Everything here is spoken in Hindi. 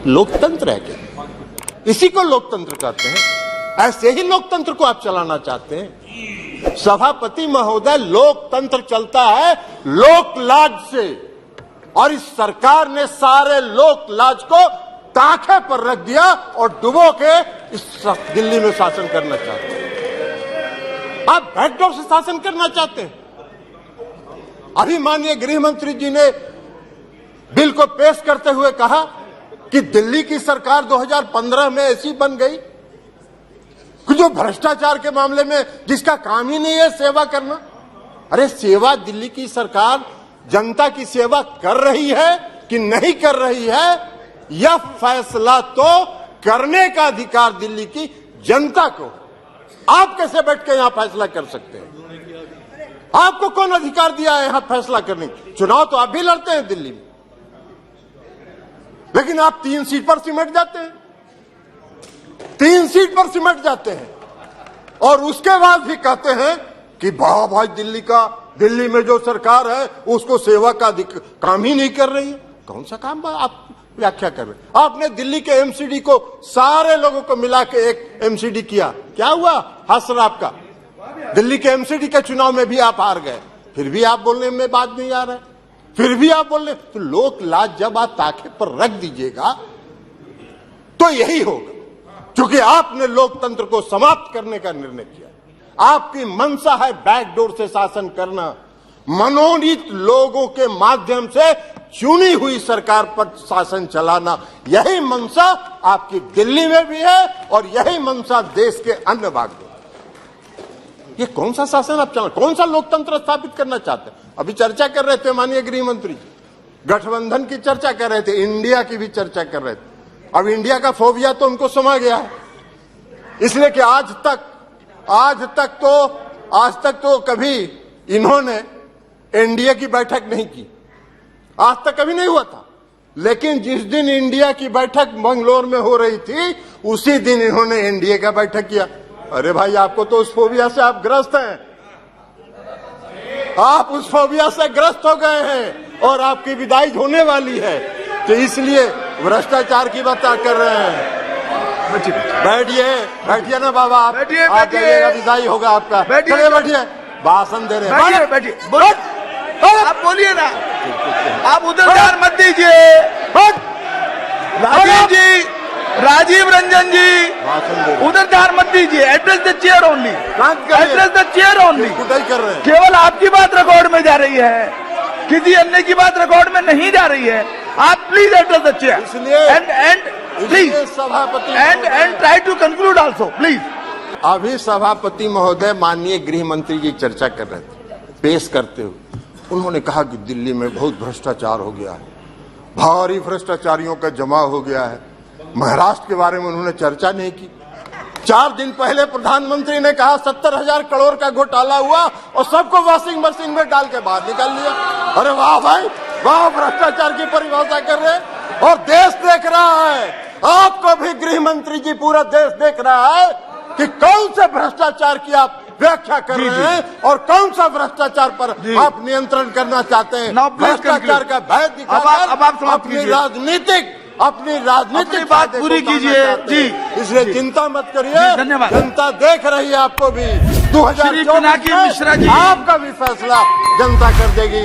लोकतंत्र है क्या? इसी को लोकतंत्र कहते हैं। ऐसे ही लोकतंत्र को आप चलाना चाहते हैं। सभापति महोदय, लोकतंत्र चलता है लोकलाज से, और इस सरकार ने सारे लोकलाज को ताखे पर रख दिया और डुबो के इस दिल्ली में शासन करना चाहते हैं। आप बैकडोर से शासन करना चाहते हैं। अभी माननीय गृह मंत्री जी ने बिल को पेश करते हुए कहा कि दिल्ली की सरकार 2015 में ऐसी बन गई कि जो भ्रष्टाचार के मामले में जिसका काम ही नहीं है सेवा करना। अरे सेवा दिल्ली की सरकार जनता की सेवा कर रही है कि नहीं कर रही है, यह फैसला तो करने का अधिकार दिल्ली की जनता को। आप कैसे बैठ के यहां फैसला कर सकते हैं? आपको कौन अधिकार दिया है यहां फैसला करने? चुनाव तो आप भी लड़ते हैं दिल्ली में, लेकिन आप 3 सीट पर सिमट जाते हैं। 3 सीट पर सिमट जाते हैं और उसके बाद भी कहते हैं कि वाह भाई दिल्ली में जो सरकार है उसको सेवा का काम ही नहीं कर रही है। कौन सा काम आप व्याख्या कर रहे हैं? आपने दिल्ली के एमसीडी को सारे लोगों को मिला के एक एमसीडी किया, क्या हुआ? हसर आपका दिल्ली के एमसीडी के चुनाव में भी आप हार गए, फिर भी आप बोलने में बात नहीं आ रहा है, फिर भी आप बोल रहे। तो लोक लाज जब आप ताखे पर रख दीजिएगा तो यही होगा, क्योंकि आपने लोकतंत्र को समाप्त करने का निर्णय किया। आपकी मंशा है बैकडोर से शासन करना, मनोनीत लोगों के माध्यम से चुनी हुई सरकार पर शासन चलाना। यही मंशा आपकी दिल्ली में भी है और यही मंशा देश के अन्य भाग में। ये कौन सा शासन आप चला, कौन सा लोकतंत्र स्थापित करना चाहते हैं? अभी चर्चा कर रहे थे माननीय गृह मंत्री जी, गठबंधन की चर्चा कर रहे थे, इंडिया की भी चर्चा कर रहे थे। अब इंडिया का फोबिया तो उनको समा गया है, इसलिए कि आज तक तो कभी इन्होंने एनडीए की बैठक नहीं की, आज तक कभी नहीं हुआ था। लेकिन जिस दिन इंडिया की बैठक बंगलोर में हो रही थी उसी दिन इन्होंने एनडीए का बैठक किया। अरे भाई, आपको तो उस फोबिया से आप ग्रस्त हैं, आप उस फोबिया से ग्रस्त हो गए हैं और आपकी विदाई होने वाली है, तो इसलिए भ्रष्टाचार की बात कर रहे हैं। बैठिए ना बाबा, आप जाइएगा, विदाई होगा आपका। चलिए बैठिए, भाषण दे रहे हैं। बैठिए, आप बोलिए ना, आप उधर ध्यान मत दीजिए। राजीव रंजन जी, उधर ध्यान मत दीजिए। Address the chair only, address the chair only. कर रहे हैं, केवल आपकी बात रिकॉर्ड में जा रही है, किसी अन्य की बात रिकॉर्ड में नहीं जा रही है। आप please address the chair and please सभापति and try to conclude also please. अभी सभापति महोदय माननीय गृह मंत्री जी चर्चा कर रहे थे, पेश करते हुए उन्होंने कहा कि दिल्ली में बहुत भ्रष्टाचार हो गया है, भारी भ्रष्टाचारियों का जमाव हो गया है। महाराष्ट्र के बारे में उन्होंने चर्चा नहीं की। 4 दिन पहले प्रधानमंत्री ने कहा 70,000 करोड़ का घोटाला हुआ और सबको वॉशिंग मशीन में डाल के बाहर निकाल लिया। अरे वाह भाई वाह, भ्रष्टाचार की परिभाषा कर रहे हैं और देश देख रहा है। आपको भी गृह मंत्री जी, पूरा देश देख रहा है कि कौन से भ्रष्टाचार की आप व्याख्या कर रहे हैं और कौन सा भ्रष्टाचार पर आप नियंत्रण करना चाहते हैं। भ्रष्टाचार का भय दिखाकर अपनी राजनीतिक बात पूरी कीजिए जी, इसलिए चिंता मत करिए, धन्यवाद। जनता देख रही है आपको भी। 2024 मिश्रा जी, आपका भी फैसला जनता कर देगी।